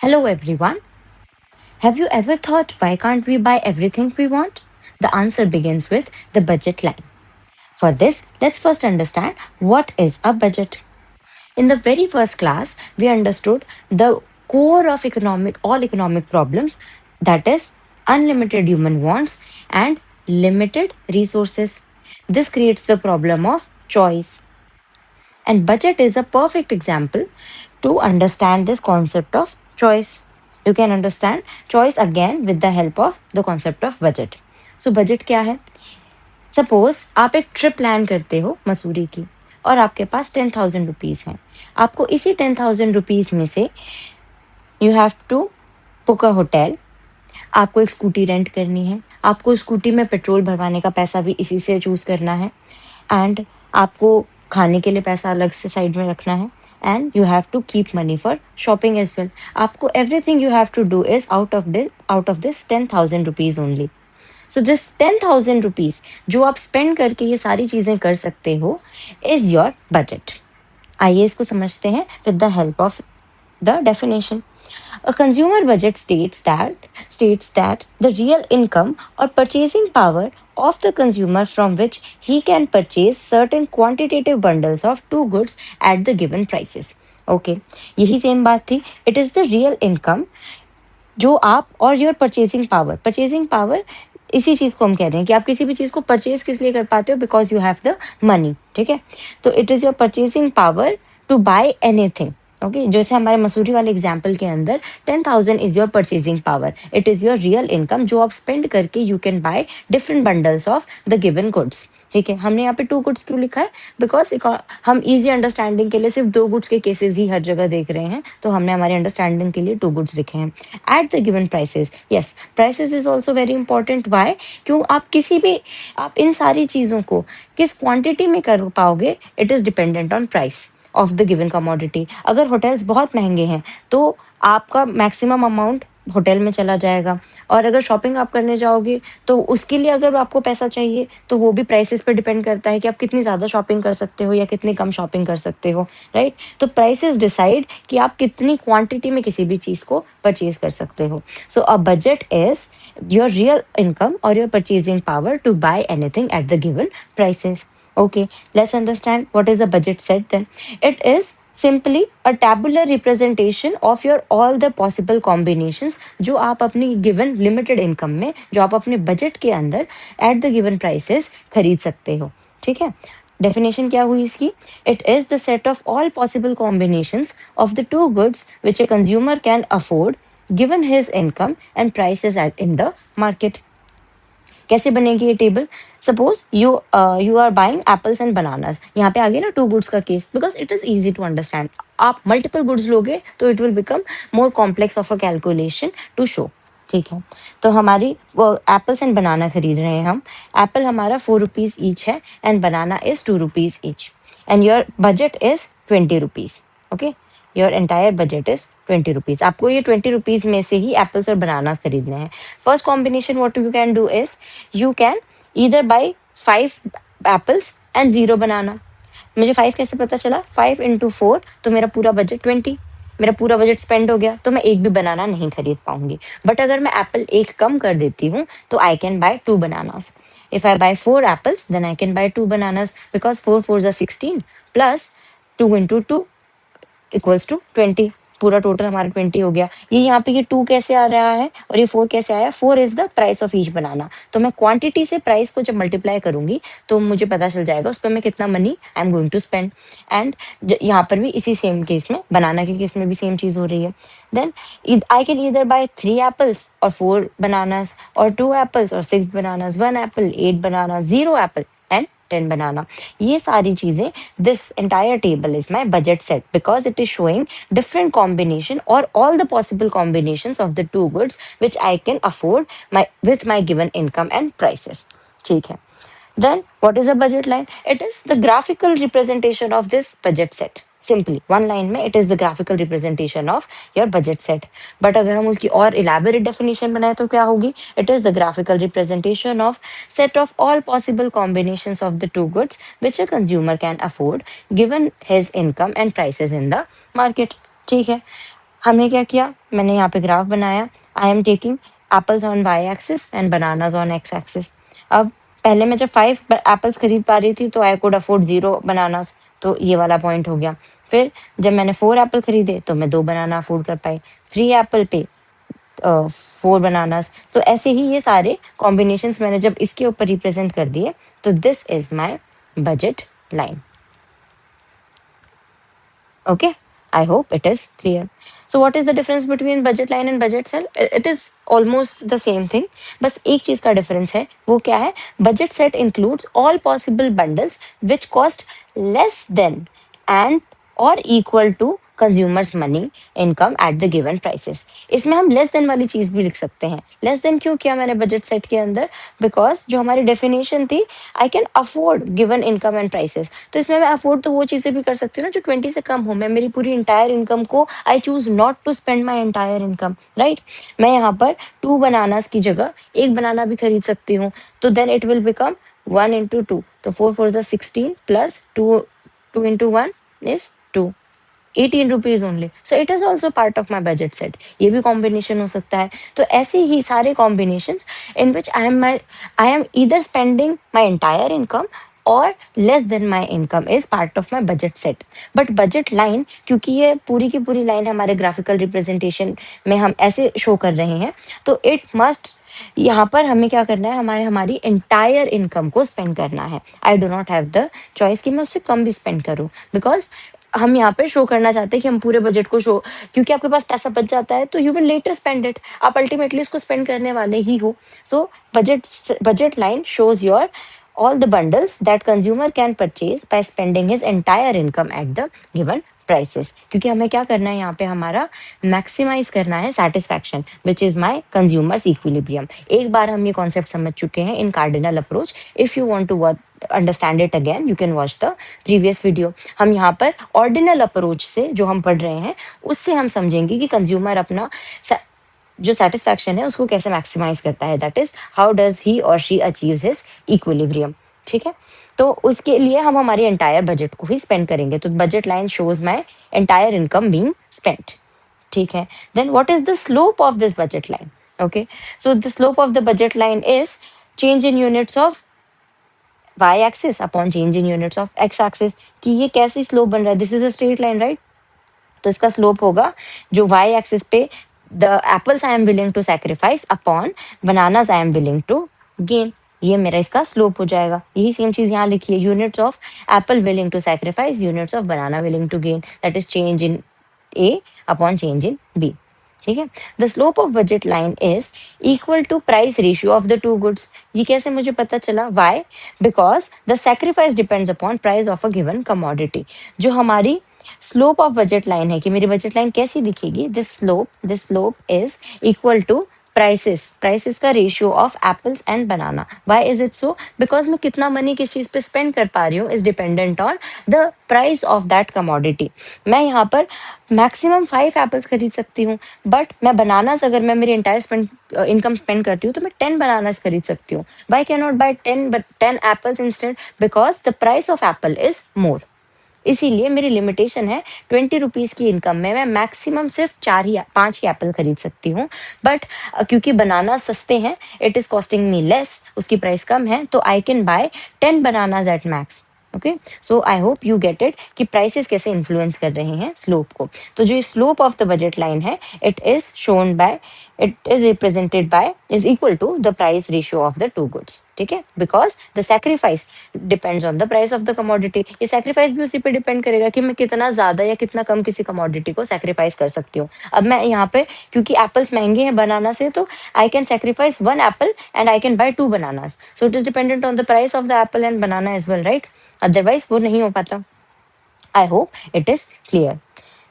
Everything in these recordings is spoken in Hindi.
Hello, everyone. Have you ever thought, why can't we buy everything we want? The answer begins with the budget line. For this, let's first understand what is a budget. In the very first class, we understood the core of all economic problems, that is, unlimited human wants and limited resources. This creates the problem of choice. And budget is a perfect example to understand this concept of choice. You can understand choice again with the help of the concept of budget. So budget क्या है? सपोज आप एक ट्रिप प्लान करते हो मसूरी की और आपके पास 10,000 रुपीज हैं। आपको इसी 10,000 रुपीज में से you have to book a hotel, आपको एक स्कूटी रेंट करनी है, आपको स्कूटी में पेट्रोल भरवाने का पैसा भी इसी से चूज करना है, एंड आपको खाने के लिए पैसा अलग से साइड में रखना है, and you have to keep money for shopping as well. आपको everything you have to do is out of this 10,000 rupees only. So this 10,000 rupees जो आप स्पेंड करके ये सारी चीजें कर सकते हो इज योर बजट। आइए इसको समझते हैं with the help of the definition. A consumer budget states that the real income or purchasing power of the consumer from which he can purchase certain quantitative bundles of two goods at the given prices. Okay, यही सेम बात थी। It is the real income जो आप और योर परचेजिंग पावर इसी चीज को हम कह रहे हैं कि आप किसी भी चीज को परचेज किस लिए कर पाते हो, because you have the money. ठीक है, तो it is your purchasing power to buy anything. Okay, जैसे हमारे मसूरी वाले एग्जाम्पल के अंदर 10,000 is your purchasing power, it is your real income जो आप स्पेंड करके you can buy different bundles of the given goods. ठीक है, हमने यहाँ पे टू गुड्स क्यों लिखा है? बिकॉज हम इजी अंडरस्टैंडिंग के लिए सिर्फ दो गुड्स के केसेस ही हर जगह देख रहे हैं, तो हमने हमारे अंडरस्टैंडिंग के लिए टू गुड्स लिखे हैं at the given prices. Yes, prices is also very important. Why? क्यों? आप इन सारी चीज़ों को किस क्वांटिटी में कर पाओगे, it is dependent on price of the given commodity. अगर होटल्स बहुत महंगे हैं तो आपका मैक्सिमम अमाउंट होटल में चला जाएगा, और अगर शॉपिंग आप करने जाओगे तो उसके लिए अगर आपको पैसा चाहिए तो वो भी प्राइसेस पे डिपेंड करता है कि आप कितनी ज़्यादा शॉपिंग कर सकते हो या कितनी कम शॉपिंग कर सकते हो, राइट? तो प्राइसेस डिसाइड कि आप कितनी क्वांटिटी में किसी भी चीज़ को परचेज कर सकते हो। So a budget is your real income or your purchasing power to buy anything at the given prices. Okay, let's understand what is a budget set then. It is simply a tabular representation of your all the possible combinations जो आप अपनी given limited income में, जो आप अपने बजट के अंदर at the given prices खरीद सकते हो। ठीक है, डेफिनेशन क्या हुई इसकी? It is the set of all possible combinations of the two goods which a consumer can afford given his income and prices in the market. कैसे बनेगी ये table? Suppose you are buying apples and bananas. यहाँ पे आ गया ना टू गुड्स का case, because it is easy to understand. आप मल्टीपल गुड्स लोगे तो it will become more complex of a calculation to show. ठीक है, तो हमारी एप्पल्स एंड बनाना खरीद रहे हैं हम। एप्पल हमारा 4 रुपीज ईच है and banana is 2 rupees each, and your budget is 20 rupees. Okay, your entire budget is 20 rupees. आपको ये 20 रुपीज में से ही एप्पल्स और बनाना खरीदने हैं। First combination what you can do is you can either by 5 apples and 0 बनाना। मुझे 5 कैसे पता चला? 5 into 4, तो मेरा पूरा बजट 20, मेरा पूरा बजट स्पेंड हो गया, तो मैं एक भी बनाना नहीं खरीद पाऊंगी। बट अगर मैं एप्पल एक कम कर देती हूँ तो I can buy 2 bananas. If I buy 4 apples then I can buy 2 bananas, because 4 4 16 plus 2 into 2 equals to 20। पूरा टोटल हमारा 20 हो गया। ये यहाँ पे ये 2 कैसे आ रहा है और ये 4 कैसे आया? 4 is the price of each banana. तो मैं क्वांटिटी से प्राइस को जब मल्टीप्लाई करूंगी तो मुझे पता चल जाएगा उस पर मैं कितना money I am going to spend. And यहाँ पर भी इसी सेम केस में, बनाना के केस में भी सेम चीज हो रही है। Then I can either buy 3 apples और 4 बनानास, और 2 एप्पल्स और 6 bananas, 1 apple 8 banana, 0 apple and 10 banana. ये सारी चीजें, this entire table is my budget set because it is showing different combination or all the possible combinations of the two goods which I can afford with my given income and prices. ठीक है, then what is a budget line? It is the graphical representation of this budget set. Simply one line में it is the graphical representation of your budget set. But अगर हम उसकी और इलेबोरेट डेफिनेशन बनाए तो क्या होगी? It is the graphical representation of set of all possible combinations of the two goods which a consumer can afford given his income and prices in the market. ठीक है, हमने क्या किया, मैंने यहाँ पे ग्राफ बनाया। I am taking apples on Y axis and bananas on X axis. अब पहले मैं जब 5 एप्पल्स खरीद पा रही थी तो आई कुड अफोर्ड 0 बनानास, तो ये वाला पॉइंट हो गया। फिर जब मैंने 4 एप्पल खरीदे तो मैं 2 बनाना अफोर्ड कर पाई। 3 एप्पल पे 4 बनानास। तो ऐसे ही ये सारे कॉम्बिनेशंस मैंने जब इसके ऊपर रिप्रेजेंट कर दिए, तो this is my budget line. Okay, I hope it is clear. So what is the difference between budget line and budget cell? It is almost the same thing. बस एक चीज का डिफरेंस है, वो क्या है? Budget set includes all possible bundles which cost less than and or equal to consumers money income eight the given prices. इसमें हम लेस देन वाली चीज भी लिख सकते हैं। लेस देन क्यों किया मैंने बजट सेट के अंदर? बिकॉज जो हमारी डेफिनेशन थी, I can afford given income and prices, तो इसमें मैं अफोर्ड तो वो चीजें भी कर सकती हूँ ना जो 20 से कम हो। मैं मेरी पूरी इंटायर इनकम को, I choose not to spend my entire income, right. मैं यहाँ पर 2 बनानास की जगह 1 बनाना भी खरीद सकती हूँ, तो then it will become 1 into 2, तो 4 4 16 plus 2 into 1 is 2, 18 rupees only. So it is also part of my budget set. ये भी कॉम्बिनेशन हो सकता है। तो ऐसे ही सारे combination in which I am either spending my entire income और less than my income is part of my budget set. But budget line, क्योंकि ये पूरी की पूरी लाइन हमारे ग्राफिकल रिप्रेजेंटेशन में हम ऐसे शो कर रहे हैं, तो इट मस्ट, यहाँ पर हमें क्या करना है, हमारे हमारी एंटायर इनकम को स्पेंड करना है। I do not have the choice कि मैं उससे कम भी स्पेंड करूँ, बिकॉज हम यहाँ पे शो करना चाहते हैं कि हम पूरे बजट को शो, क्योंकि आपके पास पैसा बच जाता है तो you will later spend it, आप अल्टीमेटली इसको स्पेंड करने वाले ही हो। So budget line shows your all the bundles that consumer can purchase by spending his entire income at the given prices। क्योंकि हमें क्या करना है यहाँ पे, हमारा मैक्सिमाइज करना है satisfaction which is my consumer's equilibrium. एक बार हम ये कॉन्सेप्ट समझ चुके हैं in cardinal approach. If you want to understand it again, you can watch the previous video. हम यहाँ पर ऑर्डिनल अप्रोच से जो हम पढ़ रहे हैं, उससे हम समझेंगे कि कंज्यूमर अपना जो सेटिस्फैक्शन है उसको कैसे मैक्सिमाइज करता है, that is how does he और शी अचीव्स हिज इक्विलिब्रियम। ठीक है, तो उसके लिए हम हमारी एंटायर बजट को ही स्पेंड करेंगे। तो budget line shows my entire income being spent. ठीक है, then what is the slope of this budget line? Okay, so the slope of the budget line is change in units of y axis upon change in units of x axis. कि ये कैसी स्लोप बन रहा है? This is a straight line, right. तो इसका स्लोप होगा जो y एक्सिस पे the apples I am willing to sacrifice upon bananas I am willing to gain, ये मेरा इसका स्लोप हो जाएगा। यही सेम चीज यहाँ लिखी है, units of apple willing to sacrifice, units of banana willing to gain, that is change in A upon change in B. ठीक है, the slope of budget line is equal to price ratio of the two goods. ये कैसे मुझे पता चला? Why? Because the sacrifice depends upon price of a given commodity. जो हमारी स्लोप ऑफ बजट लाइन है, कि मेरी बजट लाइन कैसी दिखेगी, this slope is equal to prices का ratio of apples and banana. Why is it so? Because मैं कितना मनी किस चीज पे स्पेंड कर पा रही हूँ is dependent on the price of that commodity. मैं यहाँ पर मैक्सिमम 5 एप्पल्स खरीद सकती हूँ, बट मैं बनानास, अगर मैं मेरी एंटायर इनकम स्पेंड करती हूँ तो मैं 10 बनानास खरीद सकती हूँ। Why can not buy 10 but 10 apples instead? Because the price of apple is more. इसीलिए मेरी लिमिटेशन है 20 रुपीज की इनकम में मैं मैक्सिमम सिर्फ 5 ही एप्पल खरीद सकती हूँ। बट क्योंकि बनाना सस्ते हैं, it is costing me less, उसकी प्राइस कम है, तो I can buy 10 bananas at max. Okay, so I hope you get it कि प्राइसेस कैसे इन्फ्लुएंस कर रहे हैं स्लोप को। तो जो slope of the budget line है, it is shown by, it is represented by, is equal to the price ratio of the two goods. ठीक है, because the sacrifice depends on the price of the commodity. ये सैक्रिफाइस भी उसी पे डिपेंड करेगा कि मैं कितना ज्यादा या कितना कम किसी कमोडिटी को सैक्रिफाइस कर सकती हूँ। अब मैं यहाँ पे, क्योंकि एप्पल्स महंगे हैं बनाना से, तो I can sacrifice 1 apple and I can buy 2 bananas. So it is dependent on the price of the apple and banana as well, right. Otherwise वो नहीं हो पाता। I hope it is clear.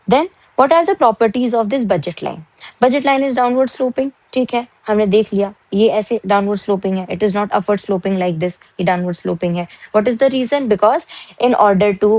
Then what are the properties of this budget line? Budget line is downward sloping। ठीक है, हमने देख लिया ये ऐसे downward sloping है, it is not upward sloping like this, ये downward sloping है। What is the reason? Because in order to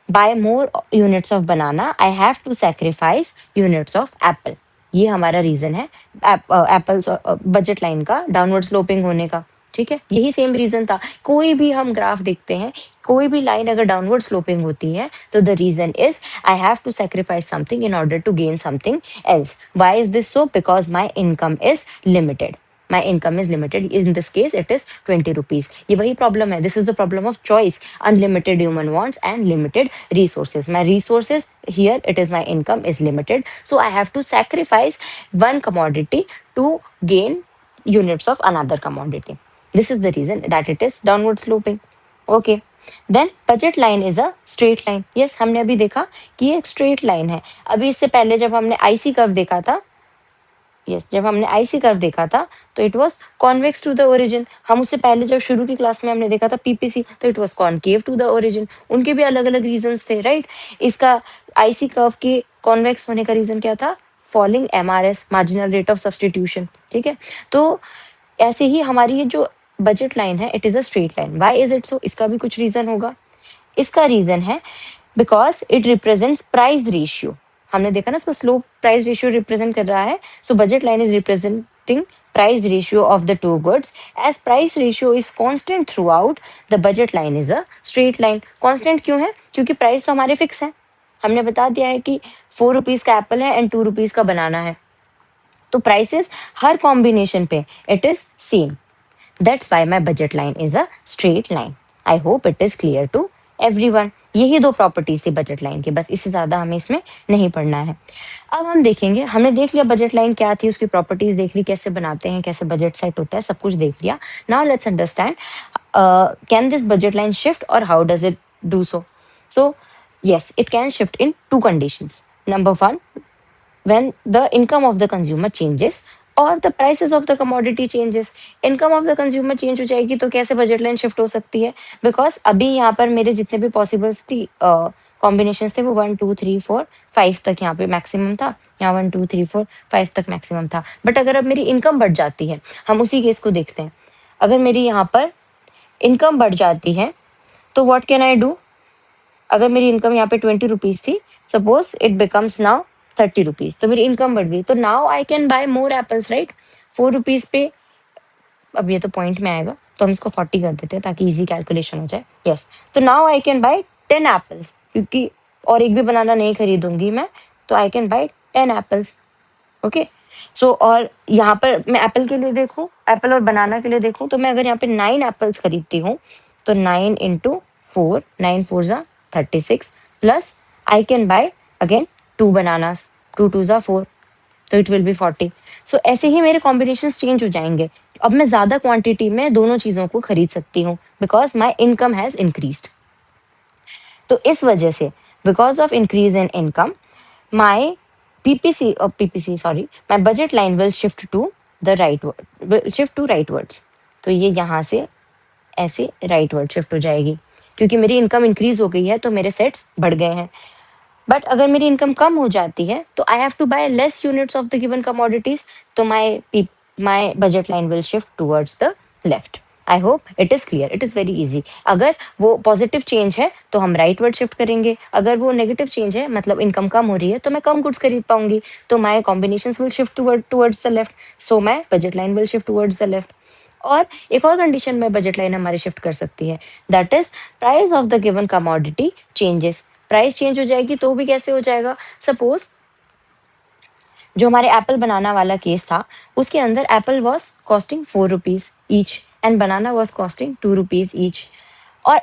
buy more units of banana, I have to sacrifice units of apple। ये हमारा रीजन है एप्पल्स बजट लाइन का डाउनवर्ड स्लोपिंग होने का। ठीक है, यही सेम रीजन था। कोई भी हम ग्राफ देखते हैं, कोई भी लाइन अगर डाउनवर्ड स्लोपिंग होती है, तो the reason is I have to sacrifice something in order to gain something else. Why is this so? Because my income is limited. My income is limited. In this case, it is 20 rupees. ये वही problem है. This is the problem of choice. Unlimited human wants and limited resources. My resources here, it is my income is limited. So I have to sacrifice one commodity to gain units of another commodity. This is the reason that it is downward sloping. Okay. Then budget line is a straight line. Yes, हमने अभी देखा कि ये एक straight line है. अभी इससे पहले जब हमने IC कर्व देखा था, यस जब हमने आईसी कर्व देखा था, तो it was convex to the origin. हम उससे पहले जब शुरू की क्लास में हमने देखा था पीपीसी, तो it was concave to the origin. उनके भी अलग अलग रीजंस थे, राइट। इसका आईसी कर्व के कॉन्वेक्स होने का रीजन क्या था? Falling MRS, marginal rate of substitution. ठीक है, तो ऐसे ही हमारी ये जो बजट लाइन है, it is a straight line. Why is it सो? इसका भी कुछ रीजन होगा। इसका रीजन है because it represents price ratio. हमने देखा ना, उसका स्लोप प्राइस रेशियो रिप्रेजेंट कर रहा है। So budget line is representing price ratio of the two goods. As price ratio is constant throughout, the budget line is a straight line. Constant क्यों है? क्योंकि प्राइस तो हमारे फिक्स है। हमने बता दिया है कि 4 रुपीज का एप्पल है एंड 2 रुपीज का बनाना है, तो प्राइसेस हर कॉम्बिनेशन पे it is same. That's why my budget line is a straight line. I hope it is clear to everyone. यही दो प्रॉपर्टीज थी बजट लाइन की, बस इससे ज्यादा हमें इसमें नहीं पढ़ना है। अब हम देखेंगे, हमने देख लिया बजट लाइन क्या थी, उसकी प्रॉपर्टीज देख ली, कैसे बनाते हैं, कैसे बजट सेट होता है, सब कुछ देख लिया। Now let's understand can this budget line shift और how does it do so. So yes, it can shift in two conditions. Number one, when the income of the consumer changes और the prices of the commodity changes. Income of the consumer change हो जाएगी, तो कैसे बजट लाइन शिफ्ट हो सकती है? बिकॉज अभी यहाँ पर मेरे जितने भी पॉसिबल्स थी कॉम्बिनेशन थे, वो 1 2 3 4 5 तक यहाँ पे मैक्सिमम था। यहाँ 1 2 3 4 5 तक मैक्सिमम था। बट अगर अब मेरी इनकम बढ़ जाती है, हम उसी केस को देखते हैं। अगर मेरी यहाँ पर इनकम बढ़ जाती है, तो वॉट कैन आई डू? अगर मेरी इनकम यहाँ पे 20 रुपीज थी, suppose it becomes now 30 rupees, तो मेरी इनकम बढ़ गई, तो now I can bye more apples, right. 4 rupees पे, अब ये तो पॉइंट में आएगा, तो हम इसको 40 कर देते हैं ताकि इजी कैलकुलेशन हो जाए। यस, तो now I can buy 10 apples, क्योंकि और एक भी बनाना नहीं खरीदूंगी मैं, तो I can buy 10 apples. Okay, so और यहाँ पर मैं एप्पल के लिए देखूँ, एप्पल और बनाना के लिए देखूँ, तो मैं अगर यहाँ पे 9 एप्पल्स खरीदती हूँ, तो 9 × 4, 9 4 = 36, plus I can bye again 2 bananas, 2 2 = 4, तो इट विल बी 40। सो ऐसे ही मेरे कॉम्बिनेशन चेंज हो जाएंगे। अब मैं ज्यादा क्वांटिटी में दोनों चीजों को खरीद सकती हूँ, because my income has increased. तो इस वजह से, because of increase in income, my PPC sorry, my budget line will shift to the rightward, shift to rightwards. तो ये यहाँ से ऐसे राइट वर्ड शिफ्ट हो जाएगी, क्योंकि मेरी इनकम इंक्रीज हो गई है, तो मेरे सेट्स बढ़ गए हैं। बट अगर मेरी इनकम कम हो जाती है, तो I have to buy less units of the given commodities, तो my budget line will shift towards the left. I hope it is clear, it is very easy. अगर वो पॉजिटिव चेंज है, तो हम राइट वर्ड शिफ्ट करेंगे। अगर वो नेगेटिव चेंज है, मतलब इनकम कम हो रही है, तो मैं कम गुड्स खरीद पाऊंगी, तो my combination will shift towards the left. So my budget line will shift towards the left. और एक और कंडीशन में बजट लाइन हमारी शिफ्ट कर सकती है, that is price of the given commodity changes. Price change हो जाएगी, तो भी कैसे हो जाएगा? सपोज जो हमारे एप्पल बनाना वाला केस था, उसके अंदर Apple was costing 4 rupees each and banana was costing 2 rupees each. और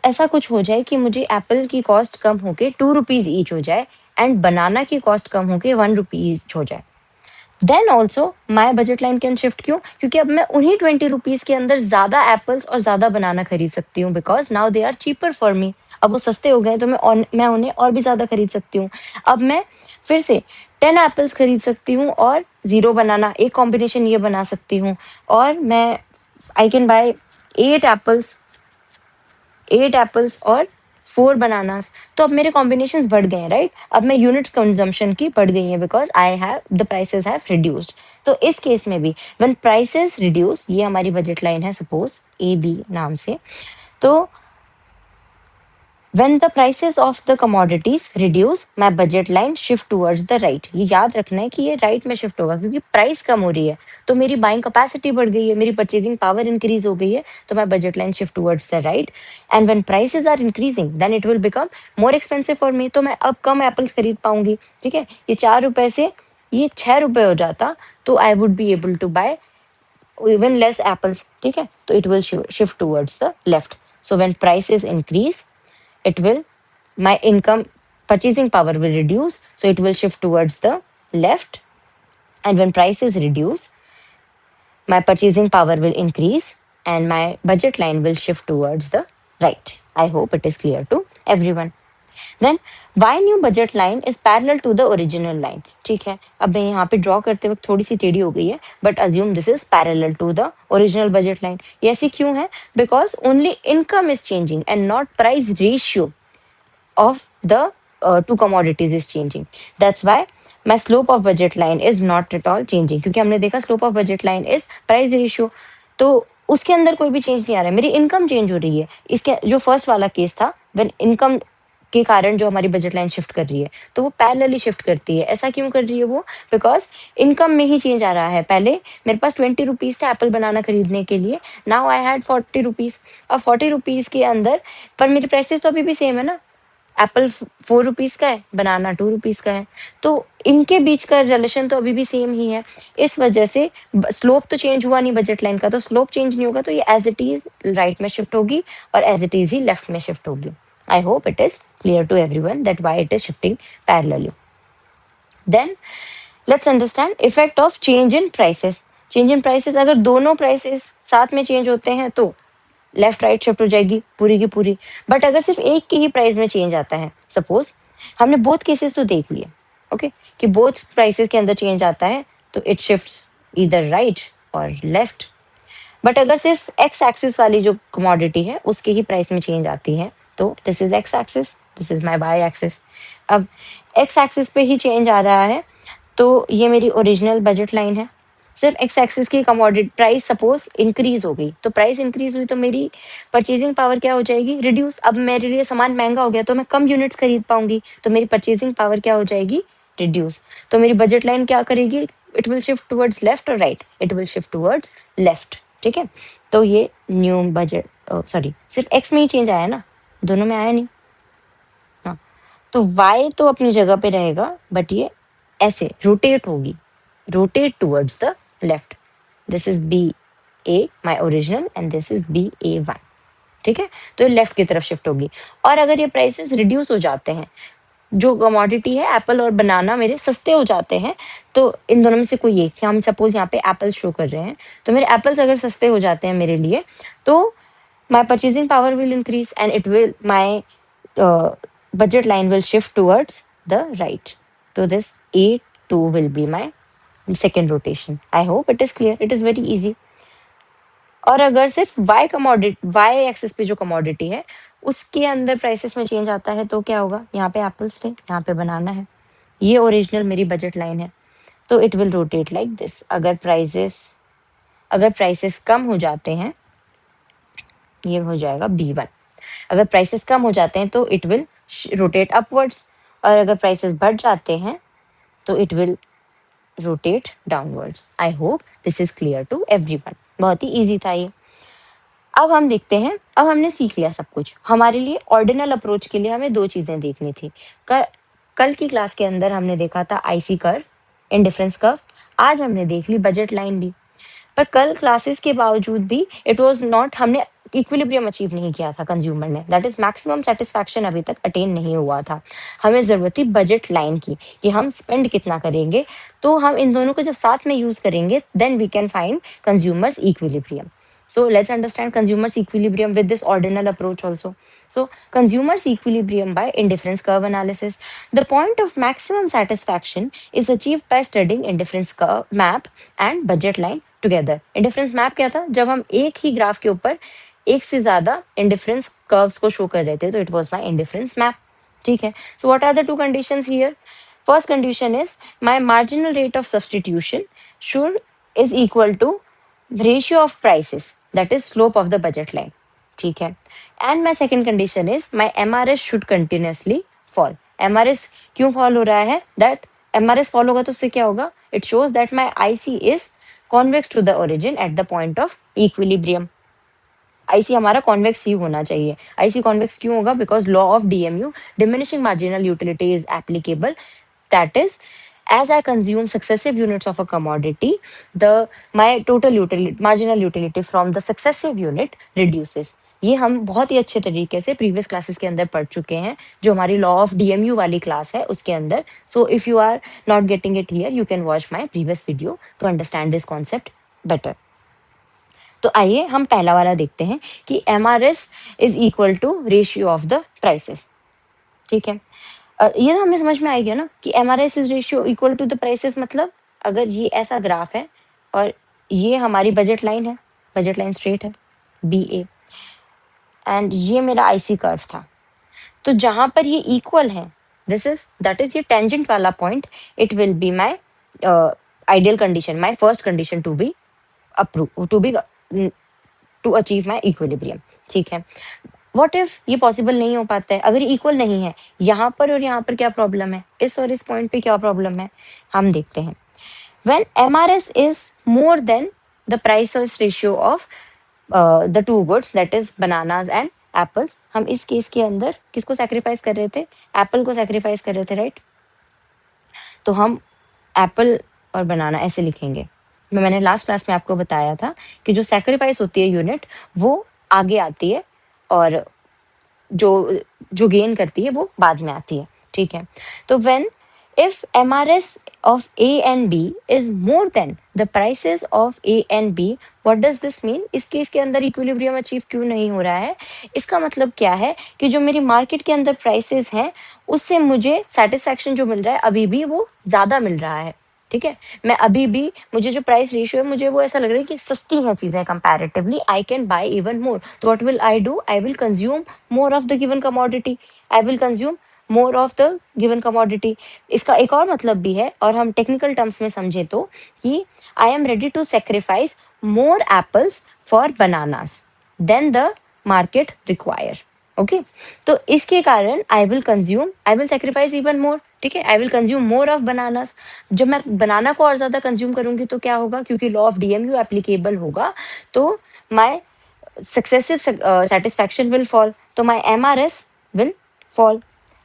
ऐसा कुछ हो जाए कि मुझे एप्पल की कॉस्ट कम होके 2 रुपीज ईच हो जाए एंड बनाना की कॉस्ट कम होके 1 रुपीज हो जाए, then also my budget line can shift. क्यों? क्योंकि अब मैं उन्हीं 20 रुपीज के अंदर ज्यादा एप्पल्स और ज्यादा बनाना खरीद सकती हूँ, because now they are cheaper for me. अब वो सस्ते हो गए, तो मैं उन्हें और भी ज्यादा खरीद सकती हूँ। अब मैं फिर से 10 एप्पल्स खरीद सकती हूँ और 0 बनाना, एक कॉम्बिनेशन ये बना सकती हूँ। और मैं आई कैन बाय 8 एप्पल्स, 8 एप्पल्स और 4 बनानास। तो अब मेरे कॉम्बिनेशन बढ़ गए हैं, राइट। अब मैं यूनिट्स कंजम्पशन की बढ़ गई है, because I have the prices have reduced. तो इस केस में भी व्हेन प्राइसेस रिड्यूस, ये हमारी बजट लाइन है सपोज ए बी नाम से, तो When the prices of the commodities reduce, my budget line shift towards the right. ये याद रखना है कि ये राइट में शिफ्ट होगा क्योंकि प्राइस कम हो रही है तो मेरी बाइंग कैपेसिटी बढ़ गई है, मेरी परचेजिंग पावर इंक्रीज हो गई है, तो my budget line shift towards the right. And when prices are increasing, then it will become more expensive for me. तो मैं अब कम एप्पल्स खरीद पाऊंगी. ठीक है, ये 4 रुपए से ये 6 रुपए हो जाता तो I would be able to buy even less apples. ठीक है, तो it will shift towards the left. So when prices increase, it will my income purchasing power will reduce, so it will shift towards the left. And when prices reduce, my purchasing power will increase and my budget line will shift towards the right. I hope it is clear to everyone. Then why new budget line is parallel to the original line. ठीक है, अब मैं यहाँ पे ड्रॉ करते वक्त थोड़ी सी टेढ़ी हो गई है, but assume this is parallel to the original budget line. ये ऐसी क्यों है? Because only income is changing and not price ratio of the two commodities is changing. That's why my slope of budget line is not at all changing. क्योंकि हमने देखा slope of budget line is price ratio. तो उसके अंदर कोई भी चेंज नहीं आ रहा है, मेरी इनकम चेंज हो रही है. इसके जो फर्स्ट वाला केस था, when इनकम के कारण जो हमारी बजट लाइन शिफ्ट कर रही है तो वो पैरेलली शिफ्ट करती है. ऐसा क्यों कर रही है वो? बिकॉज इनकम में ही चेंज आ रहा है. पहले मेरे पास 20 रुपीज थे एप्पल बनाना खरीदने के लिए, नाउ आई हैड 40 रुपीज. अब 40 रुपीज के अंदर पर मेरे प्राइसेस तो अभी भी सेम है ना. एप्पल 4 रुपीज का है, बनाना 2 रुपीज का है, तो इनके बीच का रिलेशन तो अभी भी सेम ही है. इस वजह से स्लोप तो चेंज हुआ नहीं बजट लाइन का, तो स्लोप चेंज नहीं होगा तो ये एज इट इज राइट में शिफ्ट होगी और एज इट इज ही लेफ्ट में शिफ्ट होगी. I hope it is clear to everyone that why it is shifting parallelly. Then let's understand effect of change in prices. Change in prices, अगर दोनों प्राइसेस साथ में चेंज होते हैं तो लेफ्ट राइट शिफ्ट हो जाएगी पूरी की पूरी. बट अगर सिर्फ एक की ही प्राइस में चेंज आता है, सपोज हमने बोथ केसेस तो देख लिए, ओके, कि बोथ प्राइसेस के अंदर चेंज आता है तो इट शिफ्ट्स इधर राइट और लेफ्ट. बट अगर सिर्फ एक्स एक्सिस वाली जो कमोडिटी है उसके ही प्राइस में चेंज आती है तो this is X axis, this is my Y axis. अब एक्स एक्सिस पे ही चेंज आ रहा है तो ये मेरी ओरिजिनल बजट लाइन है. सिर्फ एक्स एक्सिस की कमोडिटी प्राइस सपोज इंक्रीज हो गई, तो प्राइस इंक्रीज हुई तो मेरी परचेजिंग पावर क्या हो जाएगी? रिड्यूस. अब मेरे लिए सामान महंगा हो गया तो मैं कम यूनिट्स खरीद पाऊंगी, तो मेरी परचेजिंग पावर क्या हो जाएगी? रिड्यूस. तो मेरी बजट लाइन क्या करेगी? It will shift towards left और right? It will shift towards left. ठीक है, तो ये न्यू बजट सॉरी सिर्फ एक्स में ही चेंज आया ना, दोनों में आया नहीं. हाँ, तो वाई तो अपनी जगह पे रहेगा बट ये ऐसे रोटेट होगी, rotate towards the left. This is BA, my original, and this is BA1. ठीक है, तो ये लेफ्ट की तरफ शिफ्ट होगी. और अगर ये प्राइसेस रिड्यूस हो जाते हैं, जो कमोडिटी है एप्पल और बनाना मेरे सस्ते हो जाते हैं, तो इन दोनों में से कोई एक, हम सपोज यहाँ पे एप्पल शो कर रहे हैं, तो मेरे एप्पल्स अगर सस्ते हो जाते हैं मेरे लिए तो my purchasing power will increase and it will my budget line will shift towards the right. So this A2 will be my second rotation. I hope it is clear. It is very easy. और अगर सिर्फ y कमोडिटी y एक्सिस पे जो कमोडिटी है उसके अंदर प्राइसेस में चेंज आता है तो क्या होगा? यहाँ पे एप्पल्स थे, यहाँ पे बनाना है, ये ओरिजिनल मेरी बजट लाइन है, तो it will rotate like this. अगर प्राइसेस कम हो जाते हैं, ये हो जाएगा B1. अगर प्राइसेस कम हो जाते हैं तो इट विल रोटेट अपवर्ड्स, और अगर प्राइसेस बढ़ जाते हैं तो it will rotate downwards. I hope this is clear to everyone. बहुत ही इजी था ये. अब हम देखते हैं, अब हमने सीख लिया सब कुछ. हमारे लिए ऑर्डिनल अप्रोच के लिए हमें दो चीजें देखनी थी. कल की क्लास के अंदर हमने देखा था आईसी कर्व, इंडिफरेंस कर्व. आज हमने देख ली बजट लाइन भी. पर कल क्लासेस के बावजूद भी इट वाज नॉट, हमने इक्विलिब्रियम अचीव नहीं किया था कंज्यूमर ने, दैट इज मैक्सिमम सेटिस्फैक्शन अभी तक अटेन नहीं हुआ था. हमें जरूरत थी बजट लाइन की कि हम स्पेंड कितना करेंगे, तो हम इन दोनों को जब साथ में यूज करेंगे then we can find consumer's equilibrium. So let's understand consumers equilibrium with this ordinal approach also. So consumers equilibrium by indifference curve analysis. The point of maximum satisfaction is achieved by studying indifference curve map and budget line together. Indifference map क्या था? जब हम एक ही ग्राफ के ऊपर एक से ज्यादा इंडिफरेंस कर्व्स को शो कर रहे थे तो it was my indifference map. ठीक है, so what are the two conditions here? First condition is my marginal rate of substitution should is equal to ratio of prices, that is slope of the budget line. ठीक है। And my second condition is my MRS should continuously fall. MRS क्यों फॉल हो रहा है? दैट MRS फॉल होगा तो उससे क्या होगा? It shows that my IC is convex to the origin at the point of equilibrium. IC हमारा कॉन्वेक्स ही होना चाहिए। आईसी कॉन्वेक्स क्यों होगा? Because law of DMU, diminishing marginal utility, is applicable. That is, as I consume successive units of a commodity, the my total utility, marginal utility from the successive unit reduces. ये हम बहुत ही अच्छे तरीके से प्रीवियस क्लासेस के अंदर पढ़ चुके हैं, जो हमारी लॉ ऑफ DMU वाली क्लास है उसके अंदर। So if you are not getting it here, you can watch my previous video to understand this concept better. तो आइए हम पहला वाला देखते हैं कि MRS is equal to ratio of the prices. ठीक है। ये तो हमें समझ में आ गया ना कि MRS is ratio equal to the prices. मतलब अगर ये ऐसा ग्राफ है और ये हमारी बजट लाइन है, बजट लाइन स्ट्रेट है BA, एंड ये मेरा IC कर्व था, तो जहां पर ये इक्वल है, दिस इज दैट इज ये टेंजेंट वाला point, it will be my ideal condition, my first condition to be approve, to be to achieve my equilibrium. ठीक है। व्हाट इफ ये पॉसिबल नहीं हो पाता है? अगर इक्वल नहीं है, यहाँ पर और यहाँ पर क्या प्रॉब्लम है, इस और इस पॉइंट पे क्या प्रॉब्लम है, हम देखते हैं। When MRS is more than the price ratio of the two goods, that is bananas and apples. हम इस केस के अंदर किसको सैक्रिफाइस कर रहे थे? एप्पल को सैक्रिफाइस कर रहे थे, राइट? तो हम एप्पल और बनाना ऐसे लिखेंगे। मैंने लास्ट क्लास में आपको बताया था कि जो सैक्रिफाइस होती है यूनिट, वो आगे आती है, और जो जो गेन करती है वो बाद में आती है। ठीक है। तो when if MRS of A and B is more than the prices of A and B, what does this mean? इस केस के अंदर इक्विलिब्रियम अचीव क्यों नहीं हो रहा है? इसका मतलब क्या है कि जो मेरी मार्केट के अंदर प्राइसेस हैं, उससे मुझे सेटिस्फैक्शन जो मिल रहा है अभी भी वो ज्यादा मिल रहा है। ठीक है। मैं अभी भी, मुझे जो प्राइस रेशियो है, मुझे वो ऐसा लग रहा है कि सस्ती हैं चीजें comparatively, I can buy even more. तो what will I do? I will consume more of the given commodity. I will consume more of the given commodity. इसका एक और मतलब भी है, और हम टेक्निकल टर्म्स में समझे तो, कि I am ready to sacrifice more apples for bananas than the market require. Okay. तो इसके कारण I will sacrifice even more. ठीक है। I will consume more of bananas. जब मैं बनाना को और ज्यादा कंज्यूम करूंगी तो क्या होगा? क्योंकि लॉ ऑफ DMU एप्लीकेबल होगा, तो my successive satisfaction will fall, तो my MRS will fall.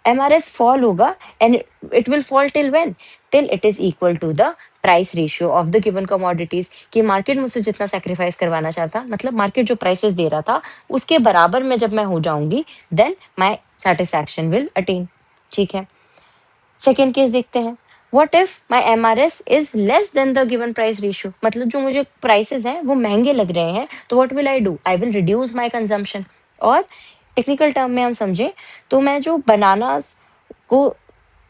MRS fall होगा, and it will fall till when? Till it is equal to the price ratio of the given commodities. कि मार्केट मुझसे जितना सेक्रीफाइस करवाना चाहता, मतलब मार्केट जो प्राइसेस दे रहा था उसके बराबर में जब मैं हो जाऊंगी, then my satisfaction will attain. ठीक है। सेकेंड केस देखते हैं। What if my MRS is less than the given price ratio? मतलब जो मुझे प्राइसेस हैं वो महंगे लग रहे हैं, तो what will I do? I will reduce my consumption. और टेक्निकल टर्म में हम समझे तो मैं जो बनानास को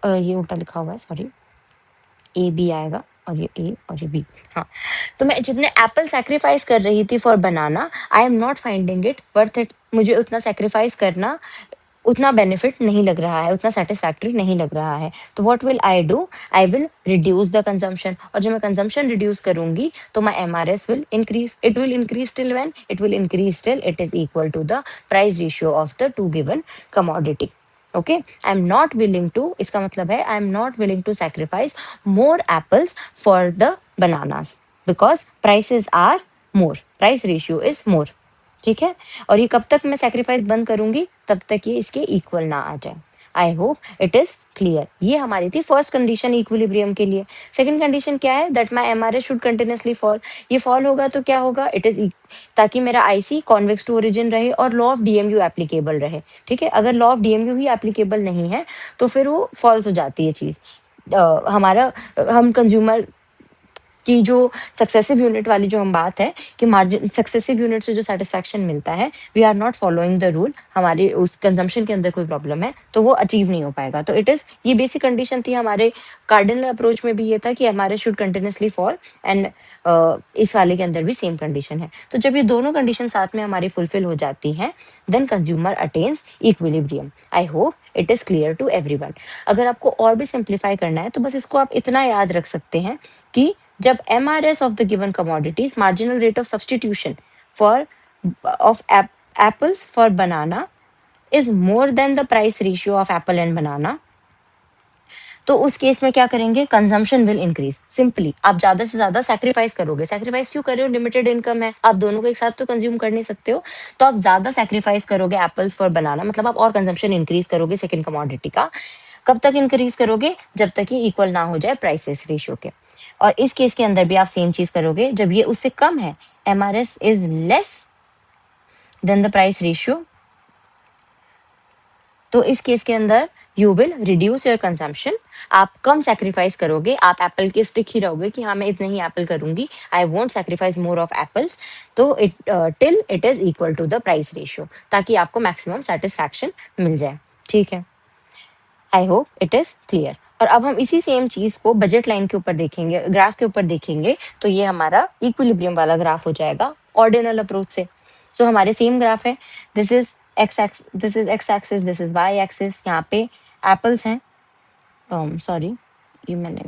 ये उल्टा लिखा हुआ है, सॉरी, AB आएगा और ये A और ये B। हाँ। तो मैं जितने एप्पल सैक्रिफाइस कर रही थी for banana, I am not finding it worth it. मुझे उतना सैक्रिफाइस करना उतना बेनिफिट नहीं लग रहा है, उतना सेटिस्फैक्टरी नहीं लग रहा है। तो what will I do? I will reduce the consumption. और जब मैं कंजम्पशन रिड्यूस करूंगी तो my MRS will increase. It will increase till when? It will increase till it is equal to the price ratio of the two given commodity. Okay. I am not willing to, इसका मतलब है I am not willing to sacrifice more apples for the bananas, because prices are more, price ratio is more. ठीक है। और ये कब तक मैं सेक्रीफाइस बंद करूंगी? तब तक ये इसके इक्वल ना आ जाए। आई होप इट इज क्लियर। ये हमारी थी फर्स्ट कंडीशन इक्विलिब्रियम के लिए। सेकंड कंडीशन क्या है? That my MRS should continuously fall. ये फॉल होगा तो क्या होगा? इट इज, ताकि मेरा IC कॉन्वेक्स टू ओरिजिन रहे और लॉ ऑफ DMU एप्लीकेबल रहे। ठीक है। अगर law of DMU he applicable नहीं है तो फिर वो फॉल्स हो जाती है चीज। हमारा, हम कंज्यूमर कि जो सक्सेसिव यूनिट वाली जो हम बात है कि मार्जिन सक्सेसिव यूनिट से जो सेटिस्फैक्शन मिलता है, we are not following the rule, हमारे उस कंजम्पशन के अंदर कोई प्रॉब्लम है तो वो अचीव नहीं हो पाएगा। तो इट इज, ये बेसिक कंडीशन थी हमारे कार्डिनल अप्रोच में भी, ये था कि हमारे शुड कंटिन्यूसली फॉल, एंड इस वाले के अंदर भी सेम कंडीशन है। तो जब ये दोनों कंडीशन साथ में हमारी फुलफिल हो जाती हैं, then consumer attains equilibrium. I hope it is clear to everyone. अगर आपको और भी सिंप्लीफाई करना है तो बस इसको आप इतना याद रख सकते हैं कि जब MRS of the given commodities, marginal rate of substitution for of apples for banana is more than the price ratio of apple and banana, तो उस केस में क्या करेंगे, कंजम्पशन विल इंक्रीज। सिंपली आप ज्यादा से ज्यादा सेक्रीफाइस करोगे। सेक्रीफाइस क्यों कर रहे हो, लिमिटेड इनकम है, आप दोनों को एक साथ तो कंज्यूम कर नहीं सकते हो, तो आप ज्यादा सेक्रीफाइस करोगे एप्पल्स फॉर बनाना, मतलब आप और कंजम्पशन इंक्रीज करोगे सेकंड कमोडिटी का। कब तक इंक्रीज करोगे, जब तक ये इक्वल ना हो जाए प्राइसेस रेशियो के। और इस केस के अंदर भी आप सेम चीज करोगे, जब ये उससे कम है, MRS is less than the price ratio, तो इस केस के अंदर you will reduce your consumption. आप कम सेक्रीफाइस करोगे, आप एप्पल के स्टिक ही रहोगे कि हाँ मैं इतने ही एप्पल करूंगी, I won't sacrifice more of apples, तो it till it is equal to the price ratio, ताकि आपको मैक्सिमम सेटिस्फैक्शन मिल जाए। ठीक है, I hope it is clear. और अब हम इसी सेम चीज को बजट लाइन के ऊपर देखेंगे, ग्राफ के ऊपर देखेंगे, तो ये हमारा इक्विलिब्रियम वाला ग्राफ हो जाएगा ऑर्डिनल अप्रोच से। सो हमारे सेम ग्राफ है, this is X X, this is X axis, this is Y axis. यहाँ पे एप्पल्स हैं, सॉरी ये मैंने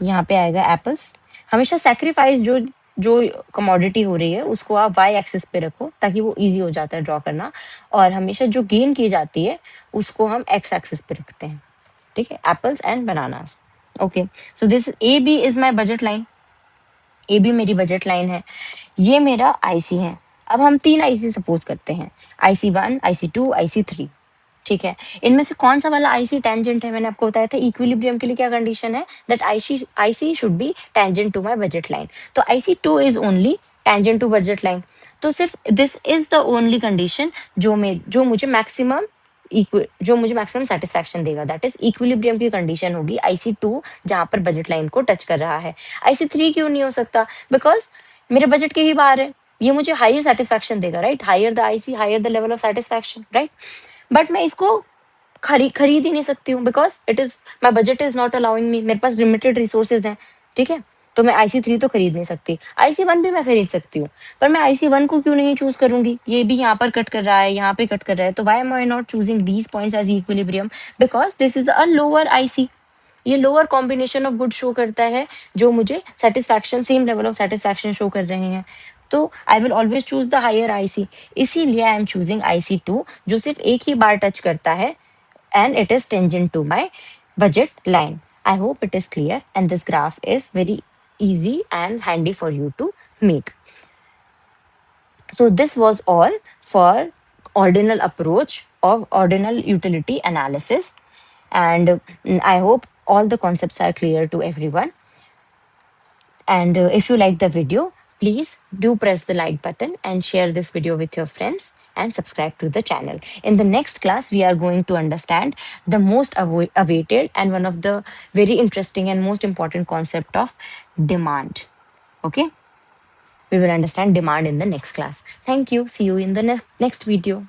यहाँ पे आएगा एप्पल्स। हमेशा सेक्रीफाइस जो जो कमोडिटी हो रही है उसको आप वाई एक्सिस पे रखो, ताकि वो इजी हो जाता है ड्रॉ करना। और हमेशा जो गेन की जाती है उसको हम एक्स एक्सिस पे रखते हैं। ठीक है, apples and bananas. Okay, so this A B is my budget line, A B मेरी बजट लाइन है, ये मेरा आईसी है। अब हम तीन आईसी सपोज करते हैं, IC1, IC2, IC3। ठीक है, इनमें से कौन सा वाला आईसी टेंजेंट है, मैंने आपको बताया था इक्विलिब्रियम के लिए क्या कंडीशन है, that IC should be tangent to my budget line. तो IC2 is only tangent to budget line, तो सिर्फ this is the only condition जो मुझे मैक्सिमम सेटिस्फैक्शन देगा, दैट इज इक्विलिब्रियम की कंडीशन होगी IC2, जहां पर बजट लाइन को टच कर रहा है। IC3 क्यों नहीं हो सकता, बिकॉज मेरे बजट के ही बाहर है, ये मुझे हायर सेटिस्फैक्शन देगा, right, higher the IC higher the level of satisfaction, right. But मैं इसको खरीद ही नहीं सकती हूँ, because it is my budget is not allowing me, मेरे पास लिमिटेड रिसोर्सेज हैं। ठीक है, तो मैं IC3 तो खरीद नहीं सकती, IC1 भी मैं खरीद सकती हूँ, पर मैं IC1 को क्यों नहीं चूज करूंगी, ये भी यहाँ पर कट कर रहा है, यहाँ पे कट कर रहा है, तो why am I not choosing these points as equilibrium, because this is a lower IC, ये lower combination of good show करता है, जो मुझे satisfaction, same level of satisfaction show कर रहे हैं, तो I will always choose the higher IC. इसीलिए आई एम चूजिंग IC2, जो सिर्फ एक ही बार टच करता है, and it is tangent to my budget line. I hope it is clear, and this graph is very easy and handy for you to make. So this was all for ordinal approach of ordinal utility analysis, and I hope all the concepts are clear to everyone. And if you like the video, please do press the like button and share this video with your friends and subscribe to the channel. In the next class, we are going to understand the most awaited and one of the very interesting and most important concept of demand. Okay, we will understand demand in the next class. Thank you. See you in the next video.